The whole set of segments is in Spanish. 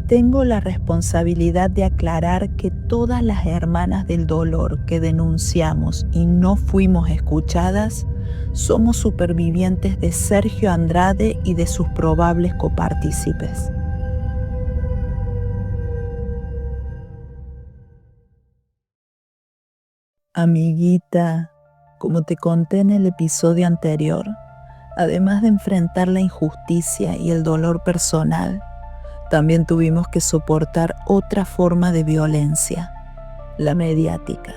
Tengo la responsabilidad de aclarar que todas las hermanas del dolor que denunciamos y no fuimos escuchadas, somos supervivientes de Sergio Andrade y de sus probables copartícipes. Amiguita, como te conté en el episodio anterior, además de enfrentar la injusticia y el dolor personal, también tuvimos que soportar otra forma de violencia, la mediática.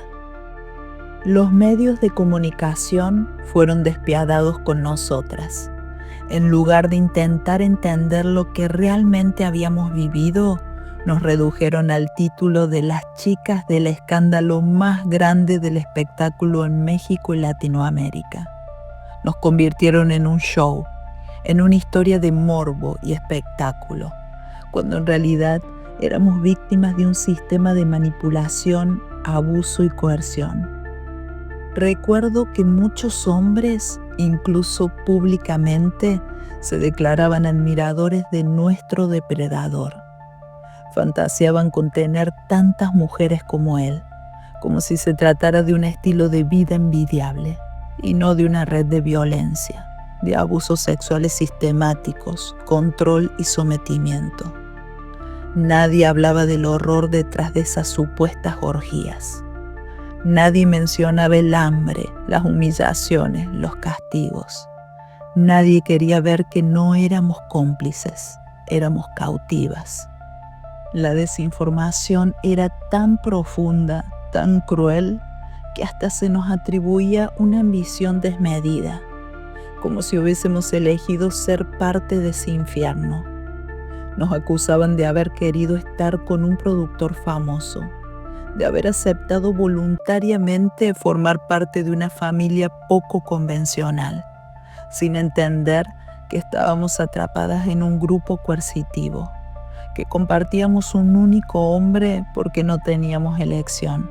Los medios de comunicación fueron despiadados con nosotras. En lugar de intentar entender lo que realmente habíamos vivido, nos redujeron al título de las chicas del escándalo más grande del espectáculo en México y Latinoamérica. Nos convirtieron en un show, en una historia de morbo y espectáculo, cuando en realidad éramos víctimas de un sistema de manipulación, abuso y coerción. Recuerdo que muchos hombres, incluso públicamente, se declaraban admiradores de nuestro depredador. Fantaseaban con tener tantas mujeres como él, como si se tratara de un estilo de vida envidiable y no de una red de violencia, de abusos sexuales sistemáticos, control y sometimiento. Nadie hablaba del horror detrás de esas supuestas orgías. Nadie mencionaba el hambre, las humillaciones, los castigos. Nadie quería ver que no éramos cómplices, éramos cautivas. La desinformación era tan profunda, tan cruel, que hasta se nos atribuía una ambición desmedida, como si hubiésemos elegido ser parte de ese infierno. Nos acusaban de haber querido estar con un productor famoso, de haber aceptado voluntariamente formar parte de una familia poco convencional, sin entender que estábamos atrapadas en un grupo coercitivo, que compartíamos un único hombre porque no teníamos elección,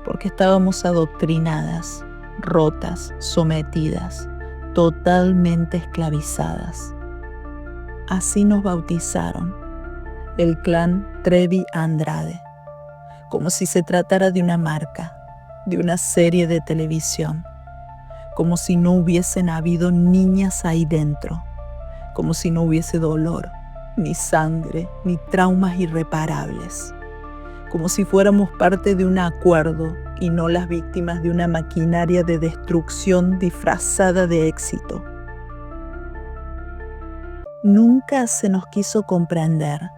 porque estábamos adoctrinadas, rotas, sometidas, totalmente esclavizadas. Así nos bautizaron, el clan Trevi Andrade, como si se tratara de una marca, de una serie de televisión, como si no hubiesen habido niñas ahí dentro, como si no hubiese dolor, ni sangre, ni traumas irreparables, como si fuéramos parte de un acuerdo y no las víctimas de una maquinaria de destrucción disfrazada de éxito. Nunca se nos quiso comprender.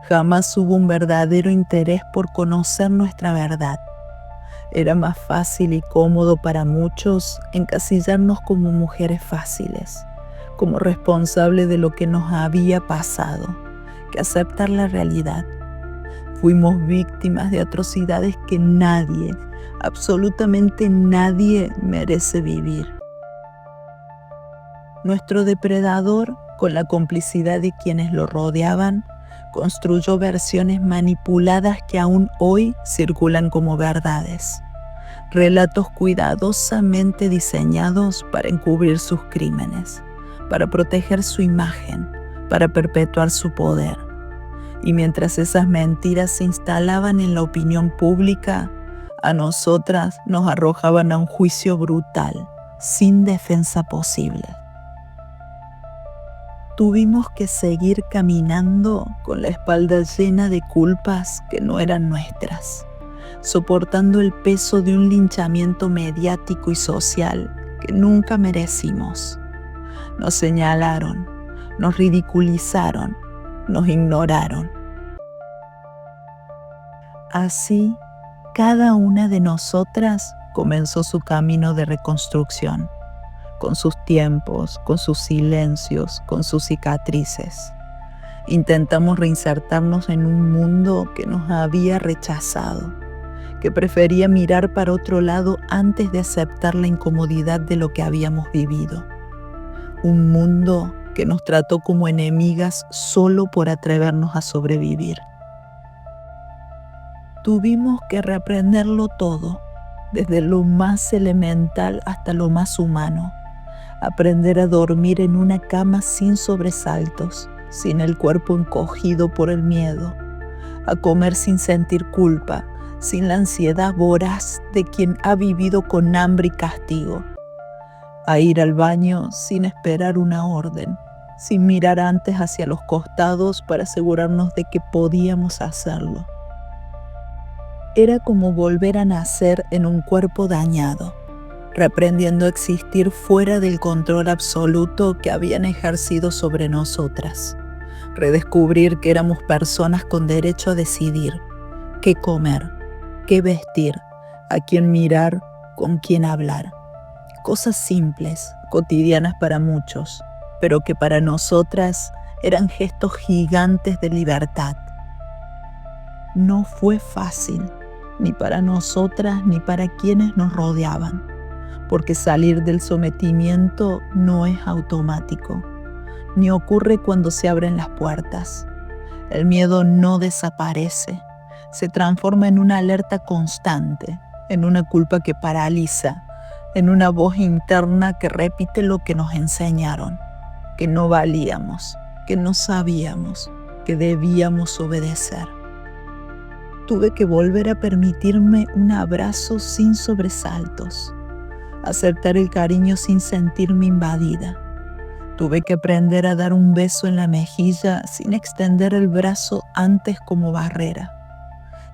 Jamás hubo un verdadero interés por conocer nuestra verdad. Era más fácil y cómodo para muchos encasillarnos como mujeres fáciles, como responsables de lo que nos había pasado, que aceptar la realidad. Fuimos víctimas de atrocidades que nadie, absolutamente nadie, merece vivir. Nuestro depredador, con la complicidad de quienes lo rodeaban, construyó versiones manipuladas que aún hoy circulan como verdades. Relatos cuidadosamente diseñados para encubrir sus crímenes, para proteger su imagen, para perpetuar su poder. Y mientras esas mentiras se instalaban en la opinión pública, a nosotras nos arrojaban a un juicio brutal, sin defensa posible. Tuvimos que seguir caminando con la espalda llena de culpas que no eran nuestras, soportando el peso de un linchamiento mediático y social que nunca merecimos. Nos señalaron, nos ridiculizaron, nos ignoraron. Así, cada una de nosotras comenzó su camino de reconstrucción, con sus tiempos, con sus silencios, con sus cicatrices. Intentamos reinsertarnos en un mundo que nos había rechazado, que prefería mirar para otro lado antes de aceptar la incomodidad de lo que habíamos vivido. Un mundo que nos trató como enemigas solo por atrevernos a sobrevivir. Tuvimos que reaprenderlo todo, desde lo más elemental hasta lo más humano. Aprender a dormir en una cama sin sobresaltos, sin el cuerpo encogido por el miedo, a comer sin sentir culpa, sin la ansiedad voraz de quien ha vivido con hambre y castigo, a ir al baño sin esperar una orden, sin mirar antes hacia los costados para asegurarnos de que podíamos hacerlo. Era como volver a nacer en un cuerpo dañado, reaprendiendo a existir fuera del control absoluto que habían ejercido sobre nosotras. Redescubrir que éramos personas con derecho a decidir qué comer, qué vestir, a quién mirar, con quién hablar. Cosas simples, cotidianas para muchos, pero que para nosotras eran gestos gigantes de libertad. No fue fácil, ni para nosotras ni para quienes nos rodeaban, porque salir del sometimiento no es automático, ni ocurre cuando se abren las puertas. El miedo no desaparece, se transforma en una alerta constante, en una culpa que paraliza, en una voz interna que repite lo que nos enseñaron, que no valíamos, que no sabíamos, que debíamos obedecer. Tuve que volver a permitirme un abrazo sin sobresaltos, aceptar el cariño sin sentirme invadida. Tuve que aprender a dar un beso en la mejilla sin extender el brazo antes como barrera,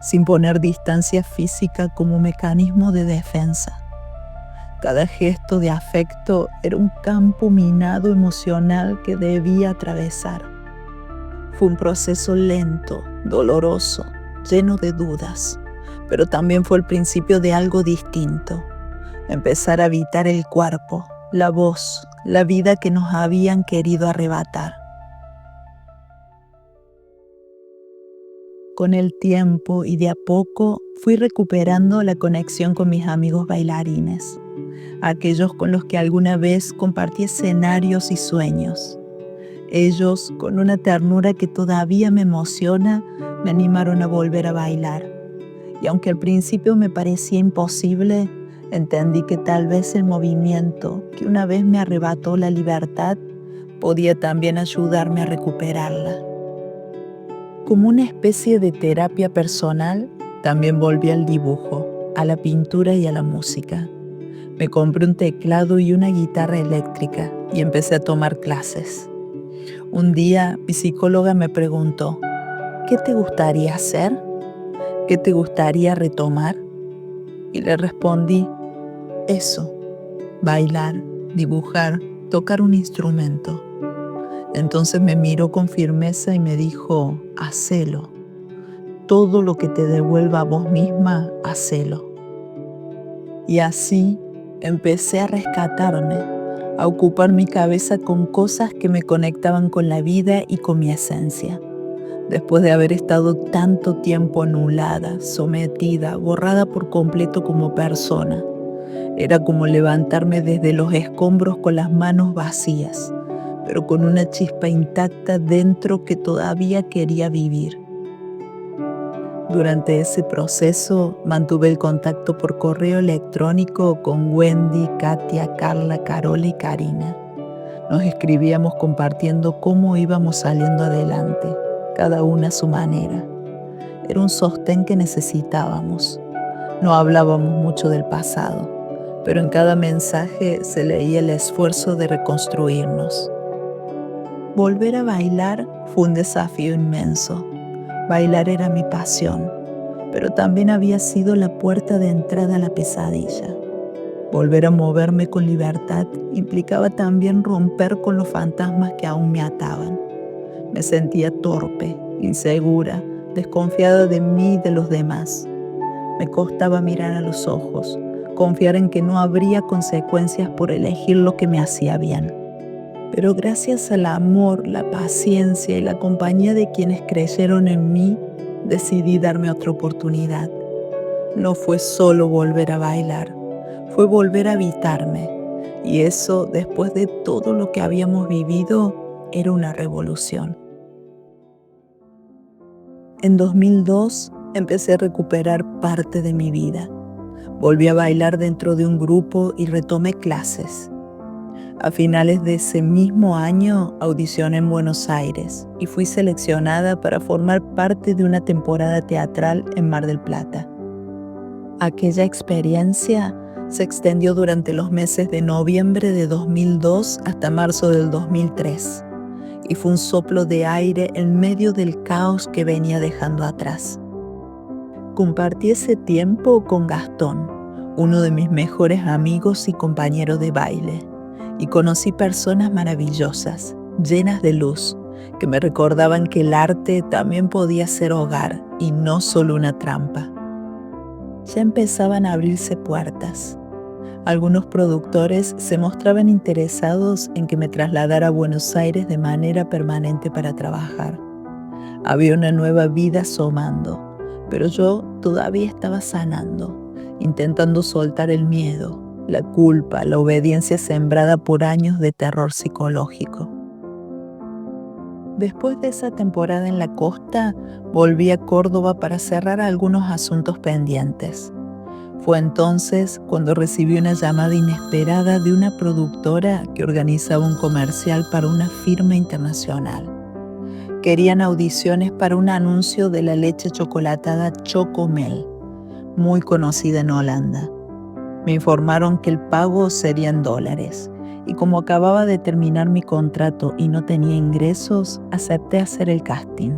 sin poner distancia física como mecanismo de defensa. Cada gesto de afecto era un campo minado emocional que debía atravesar. Fue un proceso lento, doloroso, lleno de dudas, pero también fue el principio de algo distinto. Empezar a habitar el cuerpo, la voz, la vida que nos habían querido arrebatar. Con el tiempo y de a poco fui recuperando la conexión con mis amigos bailarines, aquellos con los que alguna vez compartí escenarios y sueños. Ellos, con una ternura que todavía me emociona, me animaron a volver a bailar. Y aunque al principio me parecía imposible, entendí que tal vez el movimiento que una vez me arrebató la libertad podía también ayudarme a recuperarla. Como una especie de terapia personal, también volví al dibujo, a la pintura y a la música. Me compré un teclado y una guitarra eléctrica y empecé a tomar clases. Un día mi psicóloga me preguntó, ¿qué te gustaría hacer? ¿Qué te gustaría retomar? Y le respondí, eso, bailar, dibujar, tocar un instrumento. Entonces me miró con firmeza y me dijo, hacelo. Todo lo que te devuelva a vos misma, hacelo. Y así empecé a rescatarme, a ocupar mi cabeza con cosas que me conectaban con la vida y con mi esencia. Después de haber estado tanto tiempo anulada, sometida, borrada por completo como persona, era como levantarme desde los escombros con las manos vacías, pero con una chispa intacta dentro que todavía quería vivir. Durante ese proceso mantuve el contacto por correo electrónico con Wendy, Katia, Carla, Carola y Karina. Nos escribíamos compartiendo cómo íbamos saliendo adelante, cada una a su manera. Era un sostén que necesitábamos. No hablábamos mucho del pasado, pero en cada mensaje se leía el esfuerzo de reconstruirnos. Volver a bailar fue un desafío inmenso. Bailar era mi pasión, pero también había sido la puerta de entrada a la pesadilla. Volver a moverme con libertad implicaba también romper con los fantasmas que aún me ataban. Me sentía torpe, insegura, desconfiada de mí y de los demás. Me costaba mirar a los ojos, confiar en que no habría consecuencias por elegir lo que me hacía bien. Pero gracias al amor, la paciencia y la compañía de quienes creyeron en mí, decidí darme otra oportunidad. No fue solo volver a bailar, fue volver a habitarme. Y eso, después de todo lo que habíamos vivido, era una revolución. En 2002 empecé a recuperar parte de mi vida. Volví a bailar dentro de un grupo y retomé clases. A finales de ese mismo año audicioné en Buenos Aires y fui seleccionada para formar parte de una temporada teatral en Mar del Plata. Aquella experiencia se extendió durante los meses de noviembre de 2002 hasta marzo del 2003 y fue un soplo de aire en medio del caos que venía dejando atrás. Compartí ese tiempo con Gastón, uno de mis mejores amigos y compañeros de baile, y conocí personas maravillosas, llenas de luz, que me recordaban que el arte también podía ser hogar y no solo una trampa. Ya empezaban a abrirse puertas. Algunos productores se mostraban interesados en que me trasladara a Buenos Aires de manera permanente para trabajar. Había una nueva vida asomando, pero yo todavía estaba sanando, intentando soltar el miedo, la culpa, la obediencia sembrada por años de terror psicológico. Después de esa temporada en la costa, volví a Córdoba para cerrar algunos asuntos pendientes. Fue entonces cuando recibí una llamada inesperada de una productora que organizaba un comercial para una firma internacional. Querían audiciones para un anuncio de la leche chocolatada Chocomel, muy conocida en Holanda. Me informaron que el pago sería en dólares, y como acababa de terminar mi contrato y no tenía ingresos, acepté hacer el casting.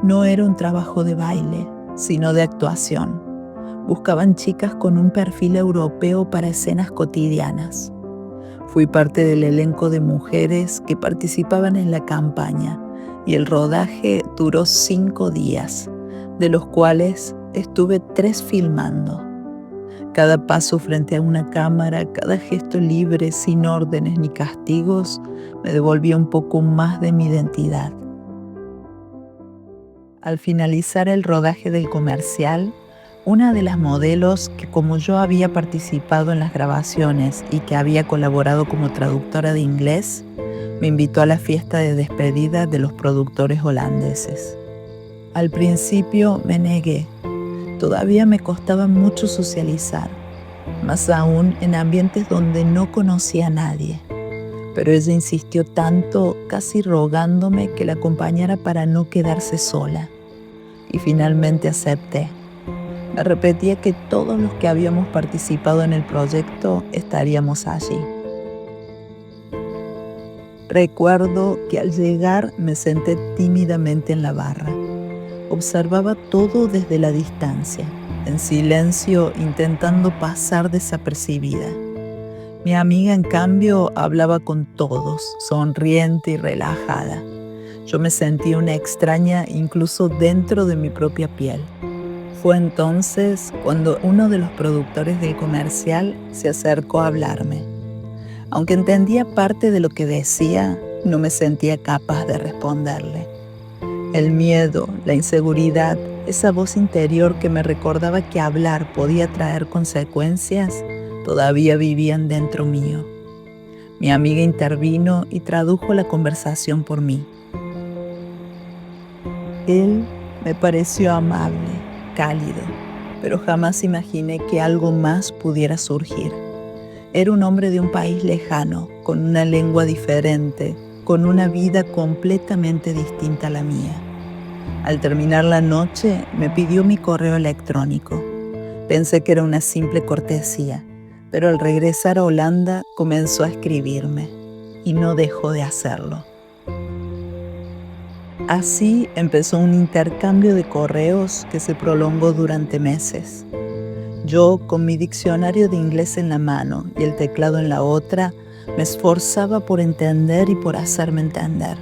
No era un trabajo de baile, sino de actuación. Buscaban chicas con un perfil europeo para escenas cotidianas. Fui parte del elenco de mujeres que participaban en la campaña y el rodaje duró 5 días, de los cuales estuve 3 filmando. Cada paso frente a una cámara, cada gesto libre, sin órdenes ni castigos, me devolvía un poco más de mi identidad. Al finalizar el rodaje del comercial, una de las modelos que como yo había participado en las grabaciones y que había colaborado como traductora de inglés, me invitó a la fiesta de despedida de los productores holandeses. Al principio me negué. Todavía me costaba mucho socializar, más aún en ambientes donde no conocía a nadie. Pero ella insistió tanto, casi rogándome que la acompañara para no quedarse sola. Y finalmente acepté. Me repetía que todos los que habíamos participado en el proyecto estaríamos allí. Recuerdo que al llegar me senté tímidamente en la barra. Observaba todo desde la distancia, en silencio, intentando pasar desapercibida. Mi amiga, en cambio, hablaba con todos, sonriente y relajada. Yo me sentía una extraña incluso dentro de mi propia piel. Fue entonces cuando uno de los productores del comercial se acercó a hablarme. Aunque entendía parte de lo que decía, no me sentía capaz de responderle. El miedo, la inseguridad, esa voz interior que me recordaba que hablar podía traer consecuencias, todavía vivían dentro mío. Mi amiga intervino y tradujo la conversación por mí. Él me pareció amable, cálido, pero jamás imaginé que algo más pudiera surgir. Era un hombre de un país lejano, con una lengua diferente, con una vida completamente distinta a la mía. Al terminar la noche, me pidió mi correo electrónico. Pensé que era una simple cortesía, pero al regresar a Holanda comenzó a escribirme y no dejó de hacerlo. Así empezó un intercambio de correos que se prolongó durante meses. Yo, con mi diccionario de inglés en la mano y el teclado en la otra, me esforzaba por entender y por hacerme entender.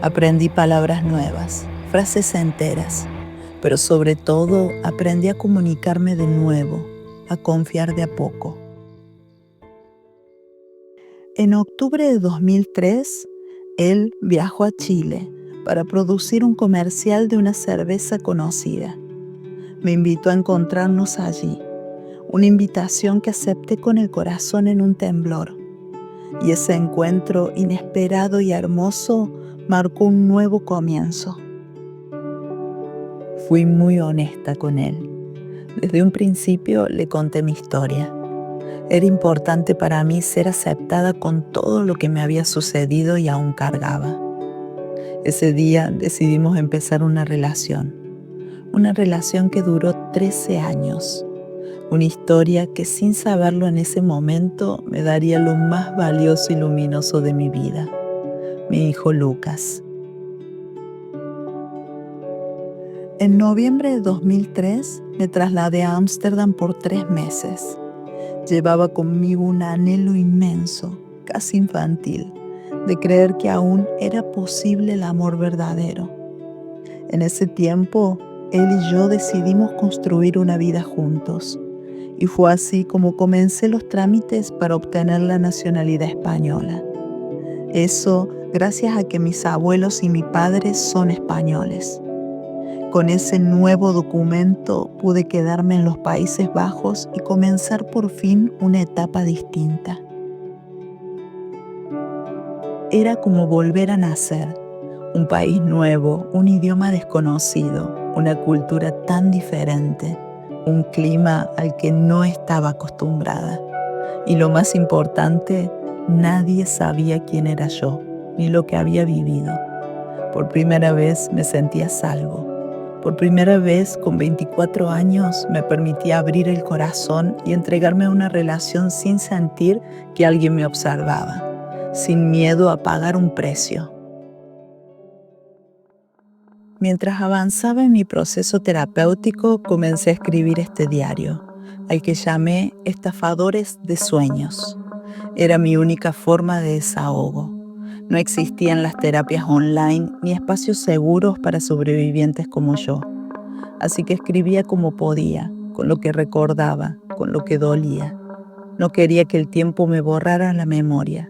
Aprendí palabras nuevas, frases enteras, pero sobre todo aprendí a comunicarme de nuevo, a confiar de a poco. En octubre de 2003, él viajó a Chile para producir un comercial de una cerveza conocida. Me invitó a encontrarnos allí, una invitación que acepté con el corazón en un temblor. Y ese encuentro inesperado y hermoso marcó un nuevo comienzo. Fui muy honesta con él. Desde un principio le conté mi historia. Era importante para mí ser aceptada con todo lo que me había sucedido y aún cargaba. Ese día decidimos empezar una relación que duró 13 años, una historia que sin saberlo en ese momento me daría lo más valioso y luminoso de mi vida, mi hijo Lucas. En noviembre de 2003 me trasladé a Ámsterdam por 3 meses. Llevaba conmigo un anhelo inmenso, casi infantil, de creer que aún era posible el amor verdadero. En ese tiempo, él y yo decidimos construir una vida juntos, y fue así como comencé los trámites para obtener la nacionalidad española. Eso gracias a que mis abuelos y mi padre son españoles. Con ese nuevo documento pude quedarme en los Países Bajos y comenzar por fin una etapa distinta. Era como volver a nacer, un país nuevo, un idioma desconocido, una cultura tan diferente, un clima al que no estaba acostumbrada. Y lo más importante, nadie sabía quién era yo, ni lo que había vivido. Por primera vez me sentía a salvo. Por primera vez, con 24 años, me permití abrir el corazón y entregarme a una relación sin sentir que alguien me observaba, sin miedo a pagar un precio. Mientras avanzaba en mi proceso terapéutico, comencé a escribir este diario, al que llamé Estafadores de Sueños. Era mi única forma de desahogo. No existían las terapias online ni espacios seguros para sobrevivientes como yo. Así que escribía como podía, con lo que recordaba, con lo que dolía. No quería que el tiempo me borrara la memoria.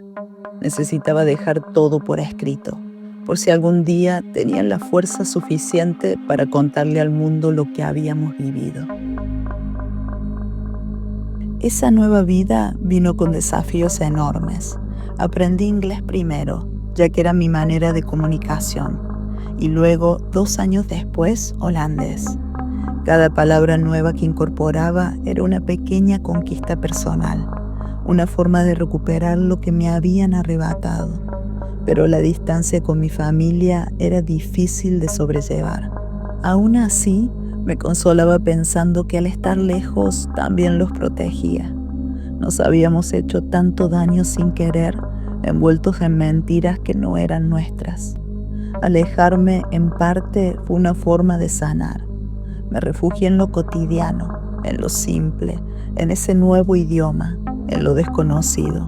Necesitaba dejar todo por escrito, por si algún día tenía la fuerza suficiente para contarle al mundo lo que habíamos vivido. Esa nueva vida vino con desafíos enormes. Aprendí inglés primero, ya que era mi manera de comunicación, y luego, 2 años después, holandés. Cada palabra nueva que incorporaba era una pequeña conquista personal, una forma de recuperar lo que me habían arrebatado. Pero la distancia con mi familia era difícil de sobrellevar. Aún así, me consolaba pensando que al estar lejos también los protegía. Nos habíamos hecho tanto daño sin querer, envueltos en mentiras que no eran nuestras. Alejarme, en parte, fue una forma de sanar. Me refugié en lo cotidiano, en lo simple, en ese nuevo idioma, en lo desconocido.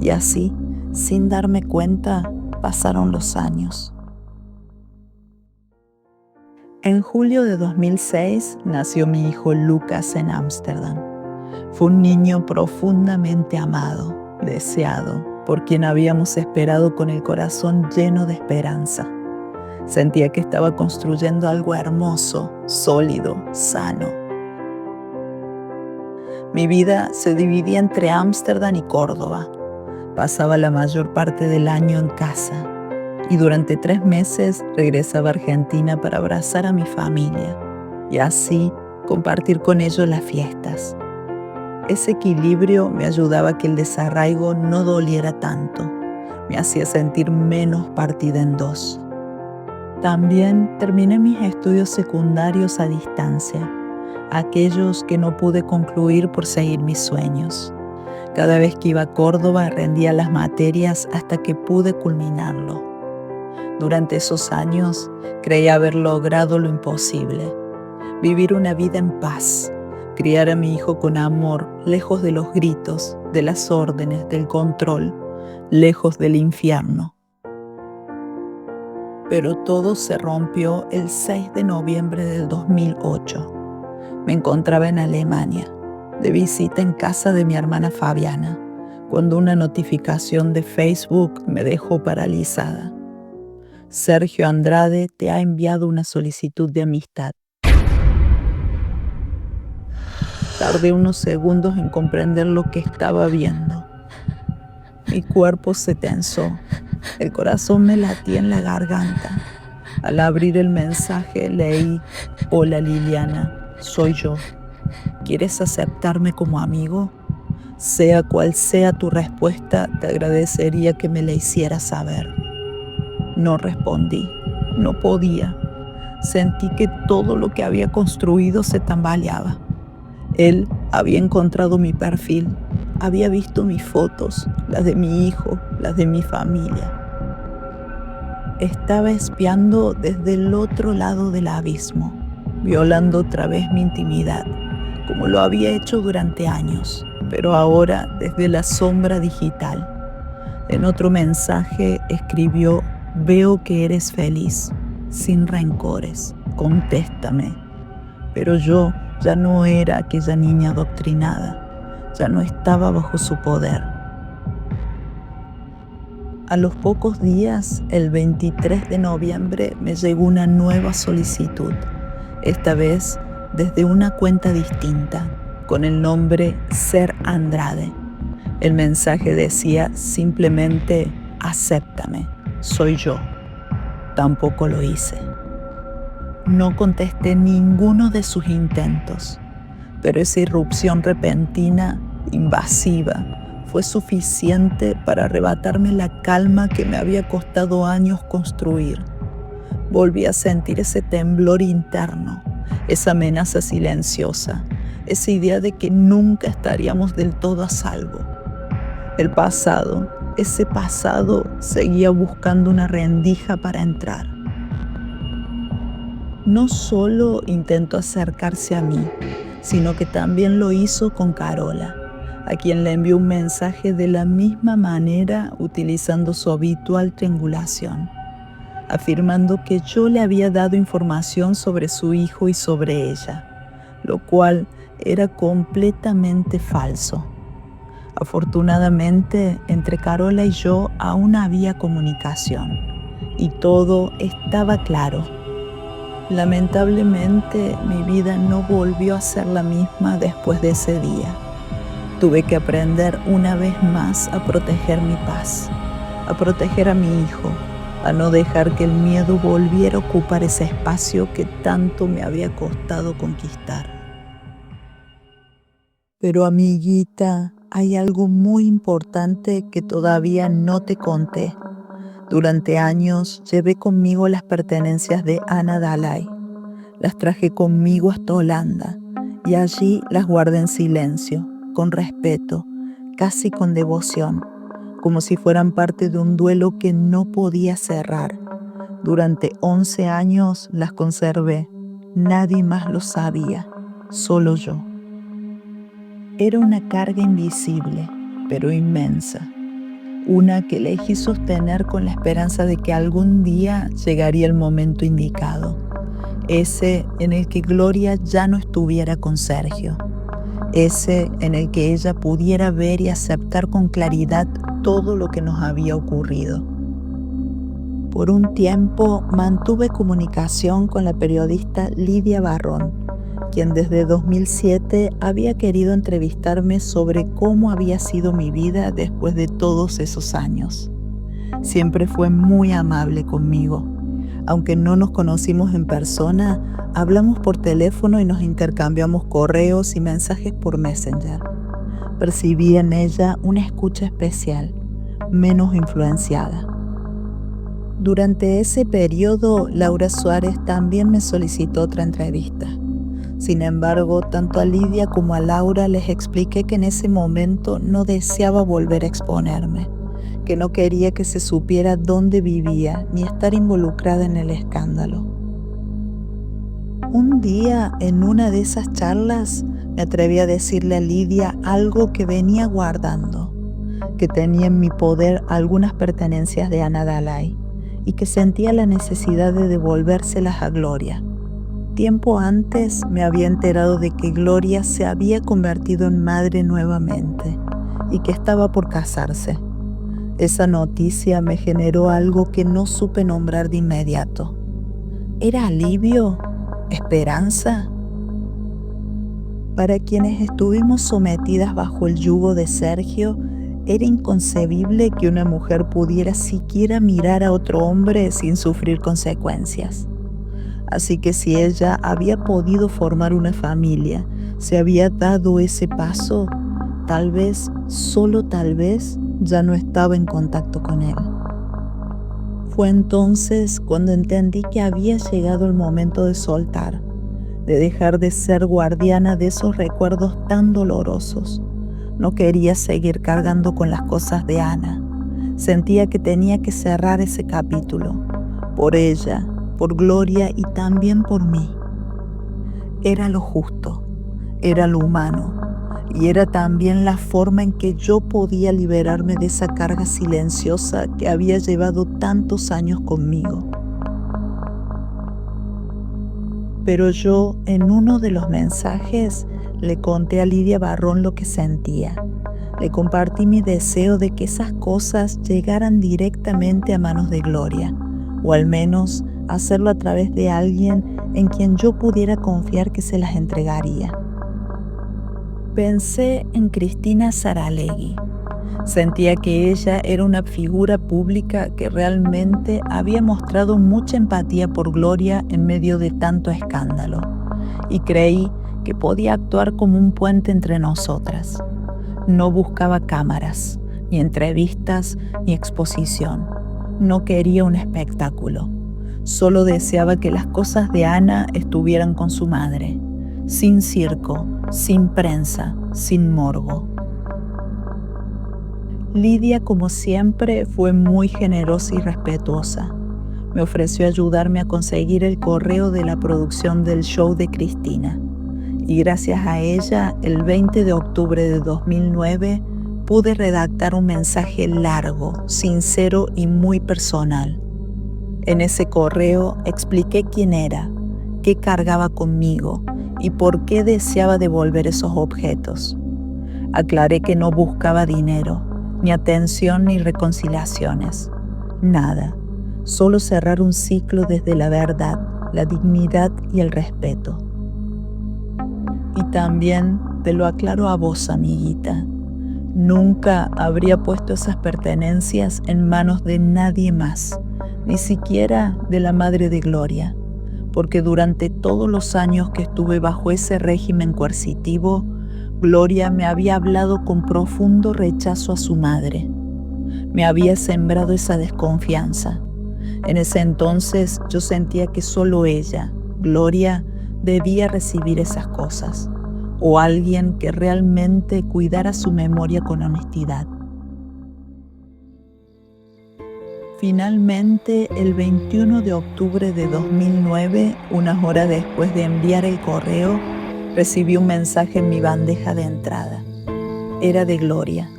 Y así, sin darme cuenta, pasaron los años. En julio de 2006 nació mi hijo Lucas en Ámsterdam. Fue un niño profundamente amado, deseado, por quien habíamos esperado con el corazón lleno de esperanza. Sentía que estaba construyendo algo hermoso, sólido, sano. Mi vida se dividía entre Ámsterdam y Córdoba. Pasaba la mayor parte del año en casa y durante 3 meses regresaba a Argentina para abrazar a mi familia y así compartir con ellos las fiestas. Ese equilibrio me ayudaba a que el desarraigo no doliera tanto, me hacía sentir menos partida en dos. También terminé mis estudios secundarios a distancia, aquellos que no pude concluir por seguir mis sueños. Cada vez que iba a Córdoba rendía las materias hasta que pude culminarlo. Durante esos años creí haber logrado lo imposible, vivir una vida en paz, criar a mi hijo con amor, lejos de los gritos, de las órdenes, del control, lejos del infierno. Pero todo se rompió el 6 de noviembre del 2008. Me encontraba en Alemania, de visita en casa de mi hermana Fabiana, cuando una notificación de Facebook me dejó paralizada. Sergio Andrade te ha enviado una solicitud de amistad. Tardé unos segundos en comprender lo que estaba viendo. Mi cuerpo se tensó. El corazón me latía en la garganta. Al abrir el mensaje leí: Hola Liliana, soy yo. ¿Quieres aceptarme como amigo? Sea cual sea tu respuesta, te agradecería que me la hicieras saber. No respondí, no podía. Sentí que todo lo que había construido se tambaleaba. Él había encontrado mi perfil, había visto mis fotos, las de mi hijo, las de mi familia. Estaba espiando desde el otro lado del abismo, violando otra vez mi intimidad, como lo había hecho durante años, pero ahora desde la sombra digital. En otro mensaje escribió: veo que eres feliz, sin rencores, contéstame. Pero yo ya no era aquella niña adoctrinada, ya no estaba bajo su poder. A los pocos días, el 23 de noviembre, me llegó una nueva solicitud, esta vez desde una cuenta distinta, con el nombre Ser Andrade. El mensaje decía simplemente: acéptame, soy yo. Tampoco lo hice. No contesté ninguno de sus intentos, pero esa irrupción repentina, invasiva, fue suficiente para arrebatarme la calma que me había costado años construir. Volví a sentir ese temblor interno, esa amenaza silenciosa, esa idea de que nunca estaríamos del todo a salvo. El pasado, ese pasado, seguía buscando una rendija para entrar. No solo intentó acercarse a mí, sino que también lo hizo con Carola, a quien le envió un mensaje de la misma manera, utilizando su habitual triangulación, afirmando que yo le había dado información sobre su hijo y sobre ella, lo cual era completamente falso. Afortunadamente, entre Carola y yo aún había comunicación, y todo estaba claro. Lamentablemente, mi vida no volvió a ser la misma después de ese día. Tuve que aprender una vez más a proteger mi paz, a proteger a mi hijo, a no dejar que el miedo volviera a ocupar ese espacio que tanto me había costado conquistar. Pero, amiguita, hay algo muy importante que todavía no te conté. Durante años llevé conmigo las pertenencias de Ana Dalai. Las traje conmigo hasta Holanda y allí las guardé en silencio, con respeto, casi con devoción, como si fueran parte de un duelo que no podía cerrar. Durante 11 años las conservé. Nadie más lo sabía, solo yo. Era una carga invisible, pero inmensa. Una que elegí sostener con la esperanza de que algún día llegaría el momento indicado. Ese en el que Gloria ya no estuviera con Sergio. Ese en el que ella pudiera ver y aceptar con claridad todo lo que nos había ocurrido. Por un tiempo mantuve comunicación con la periodista Lidia Barrón, quien desde 2007 había querido entrevistarme sobre cómo había sido mi vida después de todos esos años. Siempre fue muy amable conmigo. Aunque no nos conocimos en persona, hablamos por teléfono y nos intercambiamos correos y mensajes por Messenger. Percibí en ella una escucha especial, menos influenciada. Durante ese periodo, Laura Suárez también me solicitó otra entrevista. Sin embargo, tanto a Lidia como a Laura les expliqué que en ese momento no deseaba volver a exponerme, que no quería que se supiera dónde vivía ni estar involucrada en el escándalo. Un día, en una de esas charlas, me atreví a decirle a Lidia algo que venía guardando, que tenía en mi poder algunas pertenencias de Ana Dalai y que sentía la necesidad de devolvérselas a Gloria. Tiempo antes me había enterado de que Gloria se había convertido en madre nuevamente y que estaba por casarse. Esa noticia me generó algo que no supe nombrar de inmediato. ¿Era alivio? ¿Esperanza? Para quienes estuvimos sometidas bajo el yugo de Sergio, era inconcebible que una mujer pudiera siquiera mirar a otro hombre sin sufrir consecuencias. Así que si ella había podido formar una familia, se había dado ese paso, tal vez, solo tal vez, ya no estaba en contacto con él. Fue entonces cuando entendí que había llegado el momento de soltar, de dejar de ser guardiana de esos recuerdos tan dolorosos. No quería seguir cargando con las cosas de Ana. Sentía que tenía que cerrar ese capítulo, por ella, por Gloria y también por mí. Era lo justo, era lo humano, y era también la forma en que yo podía liberarme de esa carga silenciosa que había llevado tantos años conmigo. Pero yo, en uno de los mensajes, le conté a Lidia Barrón lo que sentía. Le compartí mi deseo de que esas cosas llegaran directamente a manos de Gloria, o al menos hacerlo a través de alguien en quien yo pudiera confiar que se las entregaría. Pensé en Cristina Saralegui. Sentía que ella era una figura pública que realmente había mostrado mucha empatía por Gloria en medio de tanto escándalo, y creí que podía actuar como un puente entre nosotras. No buscaba cámaras, ni entrevistas, ni exposición. No quería un espectáculo. Solo deseaba que las cosas de Ana estuvieran con su madre, sin circo, sin prensa, sin morbo. Lidia, como siempre, fue muy generosa y respetuosa. Me ofreció ayudarme a conseguir el correo de la producción del show de Cristina. Y gracias a ella, el 20 de octubre de 2009, pude redactar un mensaje largo, sincero y muy personal. En ese correo expliqué quién era, qué cargaba conmigo y por qué deseaba devolver esos objetos. Aclaré que no buscaba dinero, ni atención ni reconciliaciones. Nada, solo cerrar un ciclo desde la verdad, la dignidad y el respeto. Y también te lo aclaro a vos, amiguita. Nunca habría puesto esas pertenencias en manos de nadie más, ni siquiera de la madre de Gloria, porque durante todos los años que estuve bajo ese régimen coercitivo, Gloria me había hablado con profundo rechazo a su madre. Me había sembrado esa desconfianza. En ese entonces yo sentía que solo ella, Gloria, debía recibir esas cosas, o alguien que realmente cuidara su memoria con honestidad. Finalmente, el 21 de octubre de 2009, unas horas después de enviar el correo, recibí un mensaje en mi bandeja de entrada. Era de Gloria.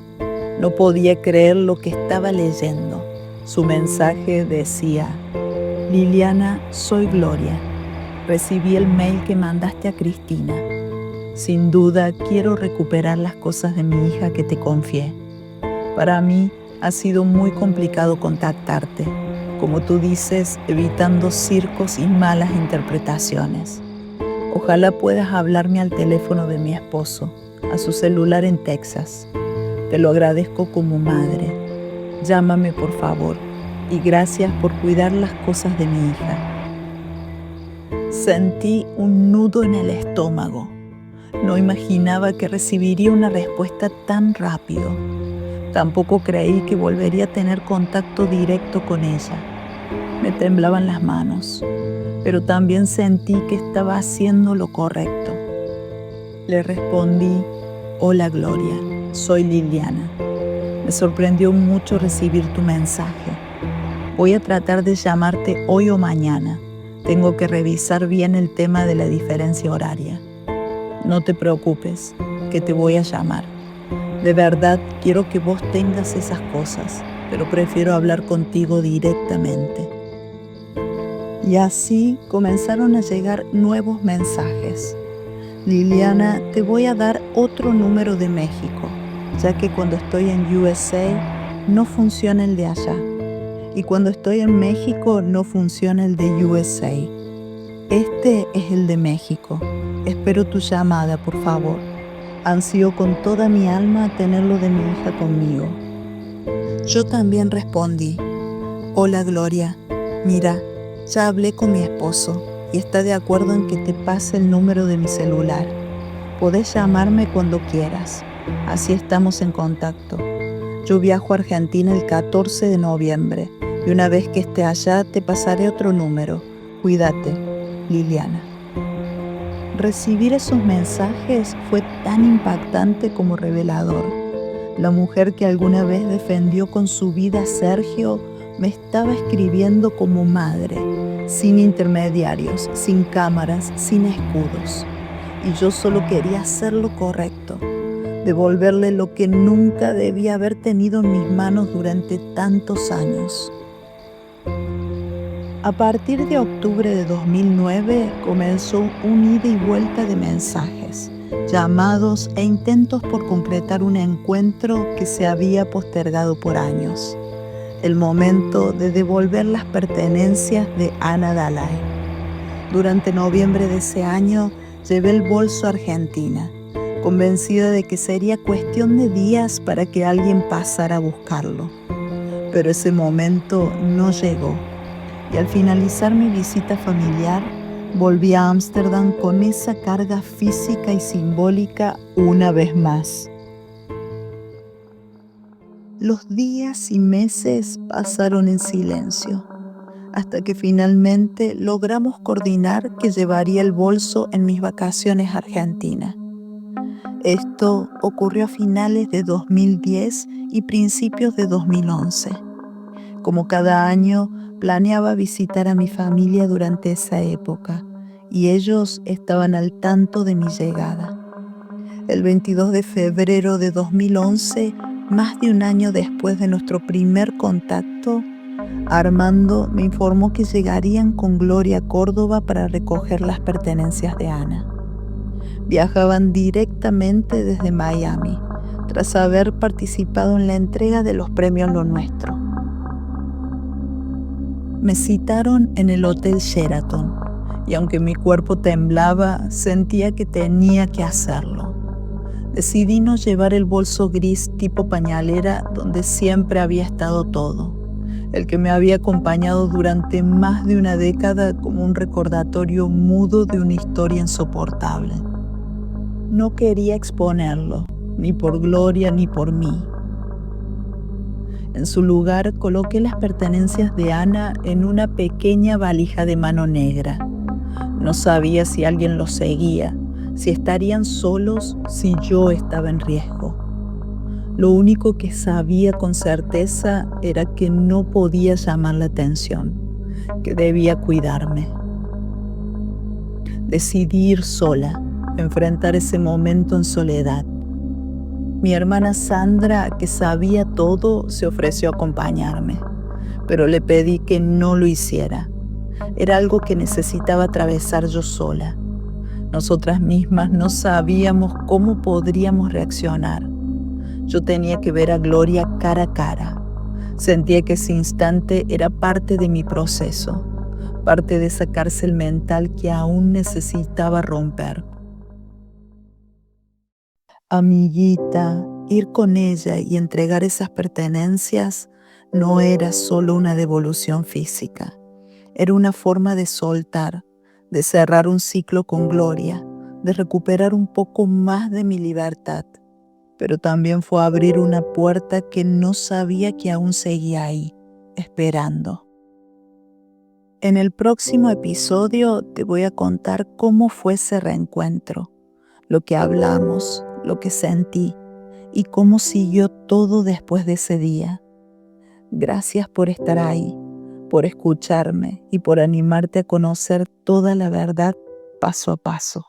No podía creer lo que estaba leyendo. Su mensaje decía: Liliana, soy Gloria. Recibí el mail que mandaste a Cristina. Sin duda, quiero recuperar las cosas de mi hija que te confié. Para mí, ha sido muy complicado contactarte, como tú dices, evitando circos y malas interpretaciones. Ojalá puedas hablarme al teléfono de mi esposo, a su celular en Texas. Te lo agradezco como madre. Llámame, por favor, y gracias por cuidar las cosas de mi hija. Sentí un nudo en el estómago. No imaginaba que recibiría una respuesta tan rápido. Tampoco creí que volvería a tener contacto directo con ella. Me temblaban las manos, pero también sentí que estaba haciendo lo correcto. Le respondí: hola Gloria, soy Liliana. Me sorprendió mucho recibir tu mensaje. Voy a tratar de llamarte hoy o mañana. Tengo que revisar bien el tema de la diferencia horaria. No te preocupes, que te voy a llamar. De verdad quiero que vos tengas esas cosas, pero prefiero hablar contigo directamente. Y así comenzaron a llegar nuevos mensajes. Liliana, te voy a dar otro número de México, ya que cuando estoy en USA no funciona el de allá. Y cuando estoy en México no funciona el de USA. Este es el de México. Espero tu llamada, por favor. Ansío con toda mi alma tenerlo de mi hija conmigo. Yo también respondí: hola Gloria, mira, ya hablé con mi esposo y está de acuerdo en que te pase el número de mi celular. Podés llamarme cuando quieras. Así estamos en contacto. Yo viajo a Argentina el 14 de noviembre y una vez que esté allá te pasaré otro número. Cuídate, Liliana. Recibir esos mensajes fue tan impactante como revelador. La mujer que alguna vez defendió con su vida a Sergio me estaba escribiendo como madre, sin intermediarios, sin cámaras, sin escudos. Y yo solo quería hacer lo correcto, devolverle lo que nunca debía haber tenido en mis manos durante tantos años. A partir de octubre de 2009 comenzó un ida y vuelta de mensajes, llamados e intentos por concretar un encuentro que se había postergado por años. El momento de devolver las pertenencias de Ana Dalai. Durante noviembre de ese año llevé el bolso a Argentina, convencida de que sería cuestión de días para que alguien pasara a buscarlo. Pero ese momento no llegó. Y al finalizar mi visita familiar, volví a Ámsterdam con esa carga física y simbólica una vez más. Los días y meses pasaron en silencio, hasta que finalmente logramos coordinar que llevaría el bolso en mis vacaciones a Argentina. Esto ocurrió a finales de 2010 y principios de 2011. Como cada año, planeaba visitar a mi familia durante esa época y ellos estaban al tanto de mi llegada. El 22 de febrero de 2011, más de un año después de nuestro primer contacto, Armando me informó que llegarían con Gloria a Córdoba para recoger las pertenencias de Ana. Viajaban directamente desde Miami, tras haber participado en la entrega de los premios Lo Nuestro. Me citaron en el Hotel Sheraton y aunque mi cuerpo temblaba, sentía que tenía que hacerlo. Decidí no llevar el bolso gris tipo pañalera donde siempre había estado todo, el que me había acompañado durante más de una década como un recordatorio mudo de una historia insoportable. No quería exponerlo, ni por Gloria ni por mí. En su lugar coloqué las pertenencias de Ana en una pequeña valija de mano negra. No sabía si alguien los seguía, si estarían solos, si yo estaba en riesgo. Lo único que sabía con certeza era que no podía llamar la atención, que debía cuidarme. Decidí ir sola, enfrentar ese momento en soledad. Mi hermana Sandra, que sabía todo, se ofreció a acompañarme, pero le pedí que no lo hiciera. Era algo que necesitaba atravesar yo sola. Nosotras mismas no sabíamos cómo podríamos reaccionar. Yo tenía que ver a Gloria cara a cara. Sentía que ese instante era parte de mi proceso, parte de esa cárcel mental que aún necesitaba romper. Amiguita, ir con ella y entregar esas pertenencias no era solo una devolución física. Era una forma de soltar, de cerrar un ciclo con Gloria, de recuperar un poco más de mi libertad. Pero también fue abrir una puerta que no sabía que aún seguía ahí, esperando. En el próximo episodio te voy a contar cómo fue ese reencuentro, lo que hablamos, lo que sentí y cómo siguió todo después de ese día. Gracias por estar ahí, por escucharme y por animarte a conocer toda la verdad paso a paso.